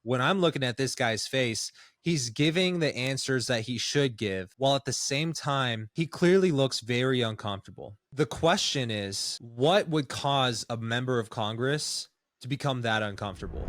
when I'm looking at this guy's face, he's giving the answers that he should give, while at the same time, he clearly looks very uncomfortable. The question is, what would cause a member of Congress to become that uncomfortable?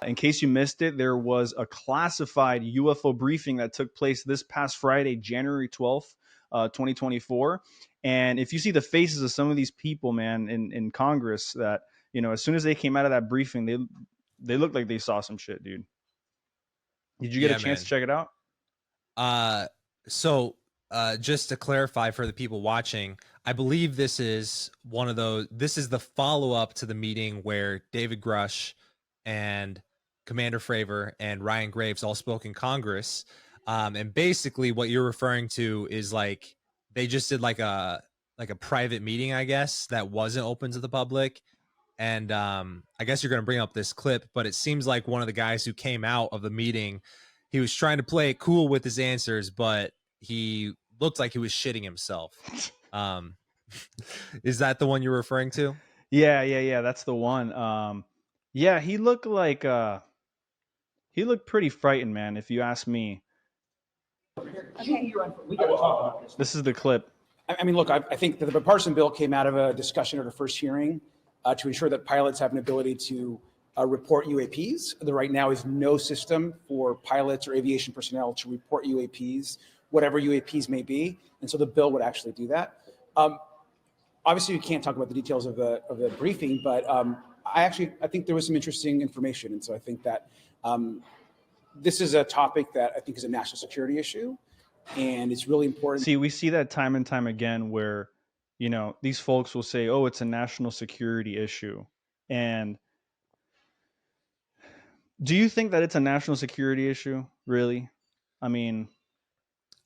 In case you missed it, there was a classified UFO briefing that took place this past Friday, January 12th, 2024. And if you see the faces of some of these people, man, in Congress, that, as soon as they came out of that briefing, they looked like they saw some shit, dude. Did you get a chance to check it out? So just to clarify for the people watching, I believe this is this is the follow-up to the meeting where David Grush and Commander Fravor and Ryan Graves all spoke in Congress. And basically what you're referring to is like they just did like a private meeting, I guess, that wasn't open to the public. And I guess you're going to bring up this clip, but it seems like one of the guys who came out of the meeting, he was trying to play it cool with his answers, but he looked like he was shitting himself. Is that the one you're referring to? Yeah. That's the one. Yeah, he looked like he looked pretty frightened, man, if you ask me. Okay. We got to talk about this. This is the clip. I mean, look, I think that the bipartisan bill came out of a discussion at a first hearing to ensure that pilots have an ability to report UAPs. There right now is no system for pilots or aviation personnel to report UAPs, whatever UAPs may be. And so the bill would actually do that. Obviously, we can't talk about the details of the briefing, but I think there was some interesting information. And so I think that this is a topic that I think is a national security issue, and it's really important. See, we see that time and time again where, these folks will say, oh, it's a national security issue. And do you think that it's a national security issue, really? I mean,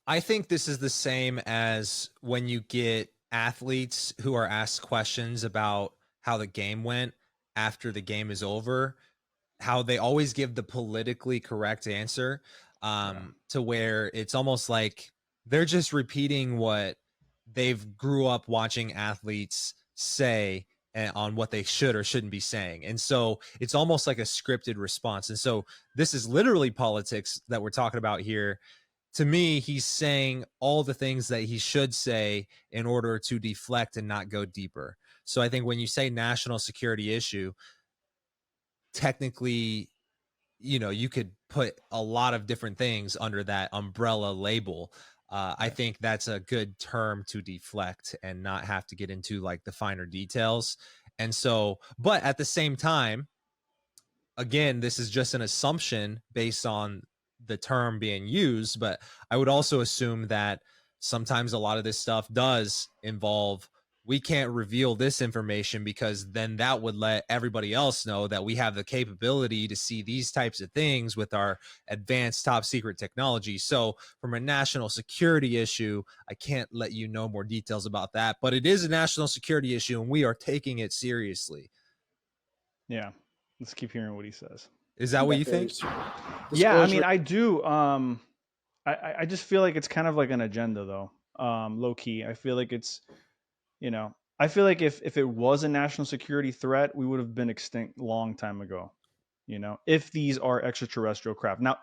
I think this is the same as when you get athletes who are asked questions about how the game went after the game is over, how they always give the politically correct answer, to where it's almost like they're just repeating what they've grew up watching athletes say on what they should or shouldn't be saying. And so it's almost like a scripted response. And so this is literally politics that we're talking about here. To me, he's saying all the things that he should say in order to deflect and not go deeper. So I think when you say national security issue, technically, you could put a lot of different things under that umbrella label. I think that's a good term to deflect and not have to get into like the finer details. And so, but at the same time, again, this is just an assumption based on the term being used, but I would also assume that sometimes a lot of this stuff does involve, we can't reveal this information because then that would let everybody else know that we have the capability to see these types of things with our advanced top secret technology. So from a national security issue, I can't let you know more details about that, but it is a national security issue and we are taking it seriously. Yeah. Let's keep hearing what he says. Is that what you think? Yeah, I mean, I do. I just feel like it's kind of like an agenda, though. Low key, I feel like it's, I feel like if it was a national security threat, we would have been extinct long time ago. If these are extraterrestrial craft now,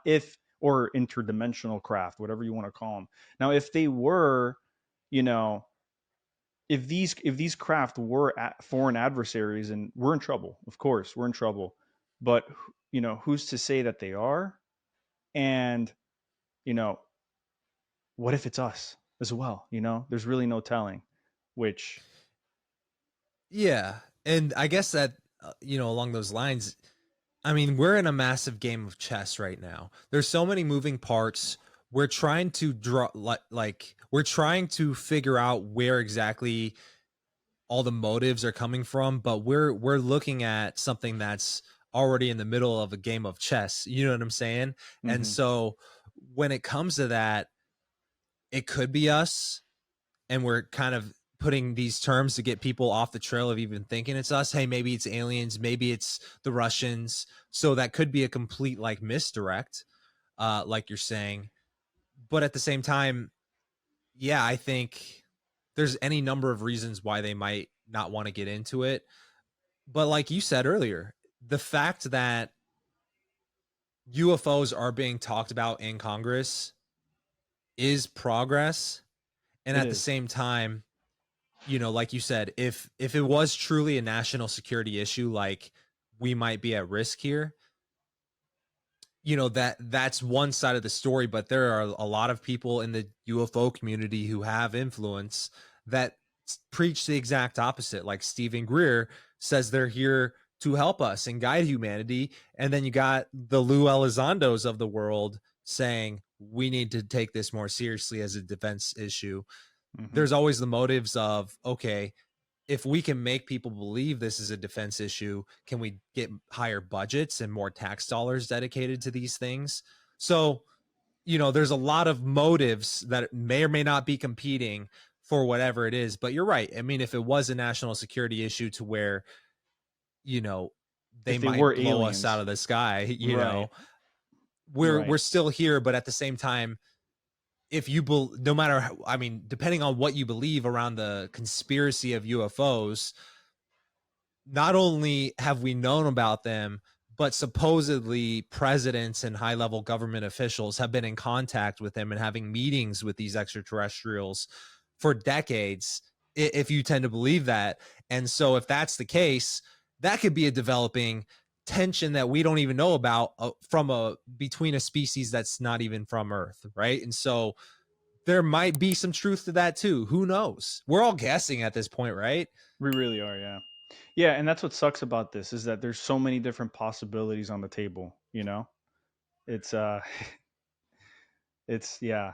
or interdimensional craft, whatever you want to call them. Now, if they were, if these craft were foreign adversaries, and we're in trouble, of course, we're in trouble. But who's to say that they are? And what if it's us as well? There's really no telling. Which, yeah, and I guess that along those lines, I mean, we're in a massive game of chess right now. There's so many moving parts. We're trying to draw, we're trying to figure out where exactly all the motives are coming from, but we're looking at something that's already in the middle of a game of chess. You know what I'm saying? Mm-hmm. And so when it comes to that, it could be us, and we're kind of putting these terms to get people off the trail of even thinking it's us. Hey, maybe it's aliens, maybe it's the Russians. So that could be a complete misdirect, like you're saying. But at the same time, yeah, I think there's any number of reasons why they might not want to get into it. But like you said earlier, the fact that UFOs are being talked about in Congress is progress. And It at the is. same time, you know, like you said, if it was truly a national security issue, like we might be at risk here, you know, that's one side of the story, but there are a lot of people in the UFO community who have influence that preach the exact opposite. Like Stephen Greer says they're here to help us and guide humanity, and then you got the Lou Elizondos of the world saying we need to take this more seriously as a defense issue. There's always the motives of, okay, if we can make people believe this is a defense issue, can we get higher budgets and more tax dollars dedicated to these things? So, you know, there's a lot of motives that may or may not be competing for whatever it is. But you're right. I mean, if it was a national security issue to where, you know, they If they might were blow us out aliens, of the sky, you right, know, we're right. still here, but at the same time, if you no matter how, I mean, depending on what you believe around the conspiracy of UFOs, not only have we known about them, but supposedly presidents and high level government officials have been in contact with them and having meetings with these extraterrestrials for decades, if you tend to believe that. And so, if that's the case, that could be a developing tension that we don't even know about between a species that's not even from Earth, right? And so, there might be some truth to that too. Who knows? We're all guessing at this point, right? We really are, yeah. Yeah, and that's what sucks about this is that there's so many different possibilities on the table, you know? It's it's yeah,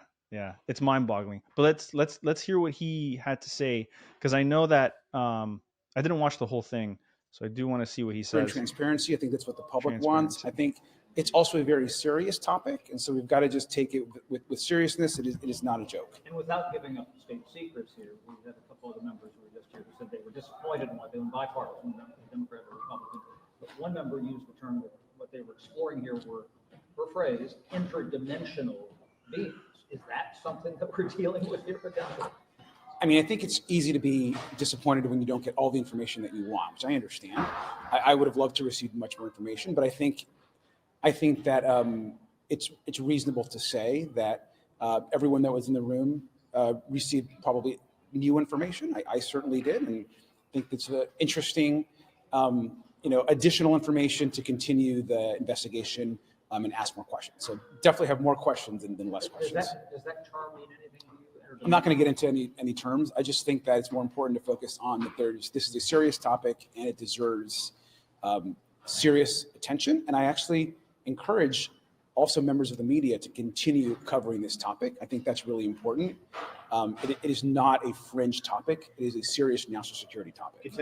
it's mind-boggling. But let's hear what he had to say because I know that I didn't watch the whole thing, so I do want to see what he And says. transparency. I think that's what the public wants. I Transparency. think it's also a very serious topic, and so we've got to just take it with seriousness. It is not a joke. And without giving up state secrets here, we had a couple of the members who were just here who said they were disappointed in what they were bipartisan, Democrat or Republican. But one member used the term that what they were exploring here were, her phrase, interdimensional beings. Is that something that we're dealing with here potentially? I mean, I think it's easy to be disappointed when you don't get all the information that you want, which I understand. I would have loved to receive much more information, but I think that it's reasonable to say that everyone that was in the room received probably new information. I certainly did, and think it's interesting, additional information to continue the investigation and ask more questions. So definitely have more questions than less questions. Does that term mean anything to you? I'm not going to get into any terms. I just think that it's more important to focus on that this is a serious topic and it deserves serious attention. And I actually encourage also members of the media to continue covering this topic. I think that's really important. It is not a fringe topic. It is a serious national security topic.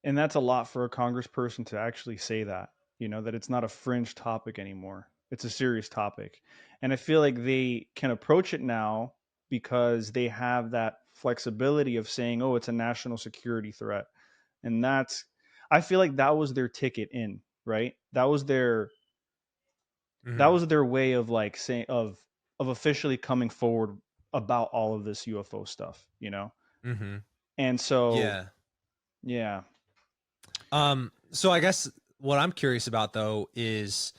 And that's a lot for a congressperson to actually say that, that it's not a fringe topic anymore. It's a serious topic. And I feel like they can approach it now because they have that flexibility of saying, oh, it's a national security threat. And I feel like that was their ticket in, right? That was their way of like saying, of officially coming forward about all of this UFO stuff, Mm-hmm. And so, yeah. So I guess what I'm curious about though is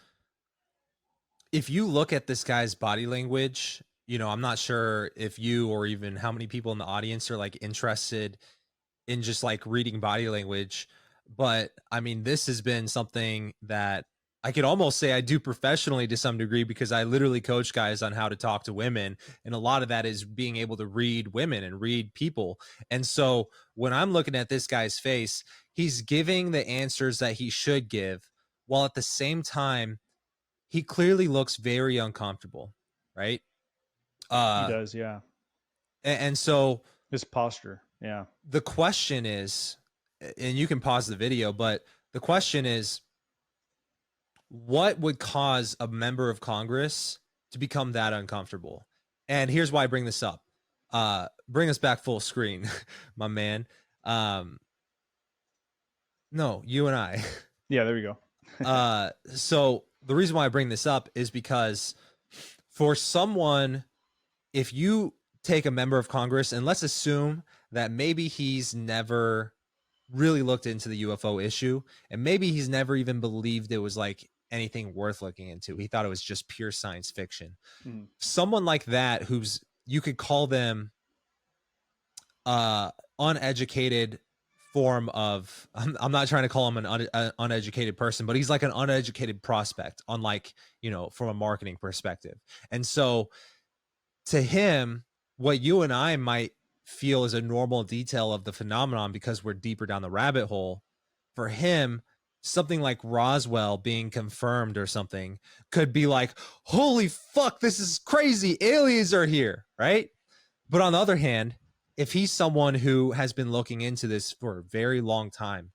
if you look at this guy's body language, I'm not sure if you or even how many people in the audience are like interested in just like reading body language, but I mean, this has been something that I could almost say I do professionally to some degree because I literally coach guys on how to talk to women. And a lot of that is being able to read women and read people. And so when I'm looking at this guy's face, he's giving the answers that he should give, while at the same time, he clearly looks very uncomfortable, right? he does, yeah. And so his posture, yeah. The question is, and you can pause the video, but the question is, what would cause a member of Congress to become that uncomfortable? And here's why I bring this up. Bring us back full screen, my man. No, you and I. Yeah, there we go. So the reason why I bring this up is because for someone, if you take a member of Congress and let's assume that maybe he's never really looked into the UFO issue, and maybe he's never even believed it was like anything worth looking into. He thought it was just pure science fiction. Someone like that, who's, you could call them uneducated form of, I'm not trying to call him an uneducated person, but he's like an uneducated prospect on, like, you know, from a marketing perspective. And so to him, what you and I might feel is a normal detail of the phenomenon because we're deeper down the rabbit hole, for him, something like Roswell being confirmed or something could be like, holy fuck, this is crazy, aliens are here, right? But on the other hand, if he's someone who has been looking into this for a very long time,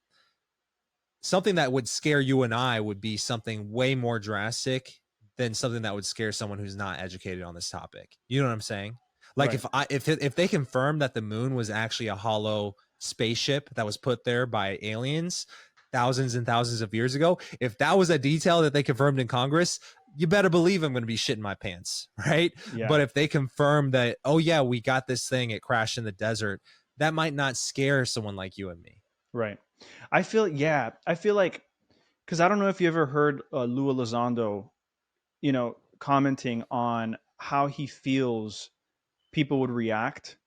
something that would scare you and I would be something way more drastic than something that would scare someone who's not educated on this topic. You know what I'm saying? Like, Right. if they confirmed that the moon was actually a hollow spaceship that was put there by aliens thousands and thousands of years ago, if that was a detail that they confirmed in Congress, you better believe I'm going to be shitting my pants, right? Yeah. But if they confirm that, oh yeah, we got this thing, it crashed in the desert, that might not scare someone like you and me. Right. I feel like, because I don't know if you ever heard Lua Elizondo, you know, commenting on how he feels people would react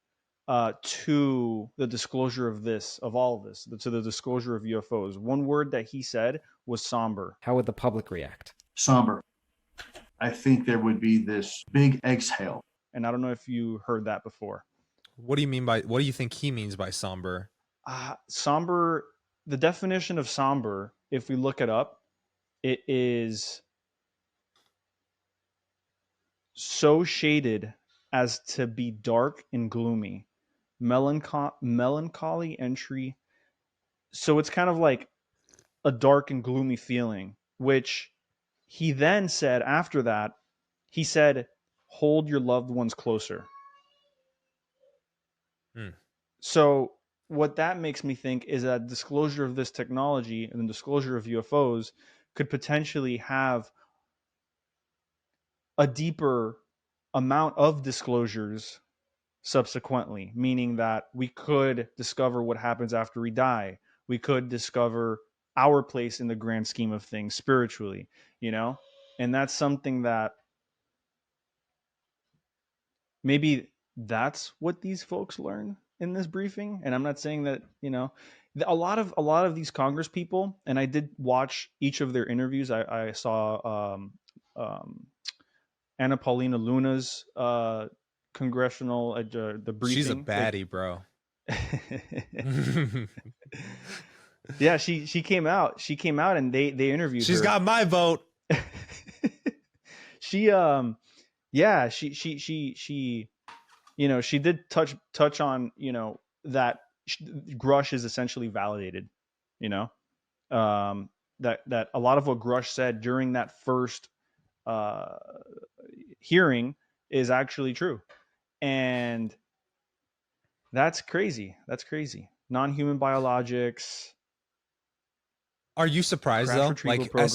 to the disclosure of all of this, to the disclosure of UFOs. One word that he said was somber. How would the public react? Somber. I think there would be this big exhale. And I don't know if you heard that before. What do you mean by, what do you think he means by somber? Somber, the definition of somber, if we look it up, it is so shaded as to be dark and gloomy, melancholy entry. So it's kind of like a dark and gloomy feeling, which he then said after that, he said, hold your loved ones closer. So what that makes me think is that disclosure of this technology and the disclosure of UFOs could potentially have a deeper amount of disclosures subsequently, meaning that we could discover what happens after we die. We could discover our place in the grand scheme of things spiritually, you know? And that's something that maybe that's what these folks learn in this briefing. And I'm not saying that, you know, a lot of these Congress people, and I did watch each of their interviews. I saw Anna Paulina Luna's congressional the briefing. She's a baddie, bro. Yeah, she came out. She came out and they interviewed her. She's got my vote. She yeah, she you know, she did touch on, you know, that Grush is essentially validated, you know, that a lot of what Grush said during that first hearing is actually true. And that's crazy. That's crazy. Non-human biologics. Are you surprised Crash though? retrieval Like, programs.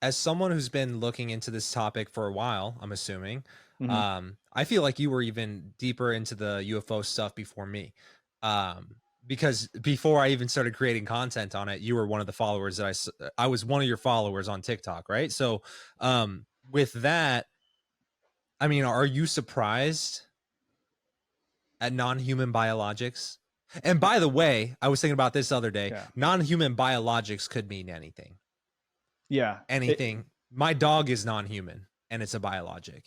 as someone who's been looking into this topic for a while, I'm assuming, Mhm. I feel like you were even deeper into the UFO stuff before me. Because before I even started creating content on it, you were one of the followers that I was one of your followers on TikTok, right? So, with that, I mean, are you surprised at non-human biologics? And by the way, I was thinking about this the other day. Yeah. Non-human biologics could mean anything. Yeah. Anything. My dog is non-human and it's a biologic.